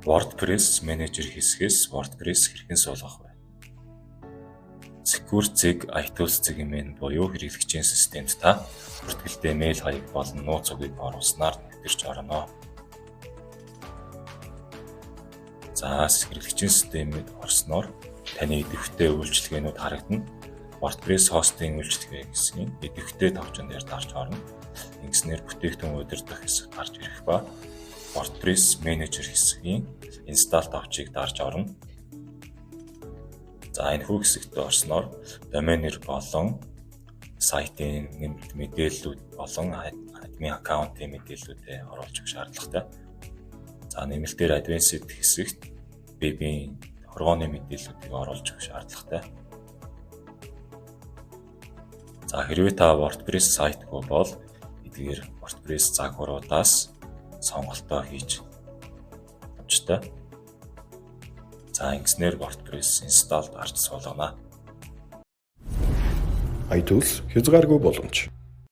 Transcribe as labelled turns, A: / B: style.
A: WordPress Manager хэсгээс WordPress хэрхэн суулгах вэ? Цэсийг iTools цэгийн буюу хэрэглэгчийн системд та бүртгэлтэй мэйл хаяг болон нууц үгийг оруулснаар нэвтэрч орно. За хэрэглэгчийн системд орсноор таны идэвхитэй үйлчилгээнүүд харагдана. WordPress хостын үйлчилгээ хэсгийн идэвхитэй товчин дээр дарж орно. Ингэснээр бүтээгдэхүүн удирдах хэсэг гарч ирэх ба WordPress Manager хэсгийн install товчийг дарж орно. За энэ хэсэгт орсноор домен нэр болон сайтын нэмэлт мэдээллүүд болон админ аккаунтын мэдээллүүдээ оруулж өгөх шаардлагатай. За нэмэлтээр Advanced хэсэгт вебийн тохиргооны мэдээллүүдийг оруулж өгөх шаардлагатай. За хэрвээ та WordPress сайтгүй бол эдгээр WordPress загваруудаас сонголтоо хийж авчтай. За ингэснээр WordPress install дарж суулгана.
B: iTools хязгааргүй боломж.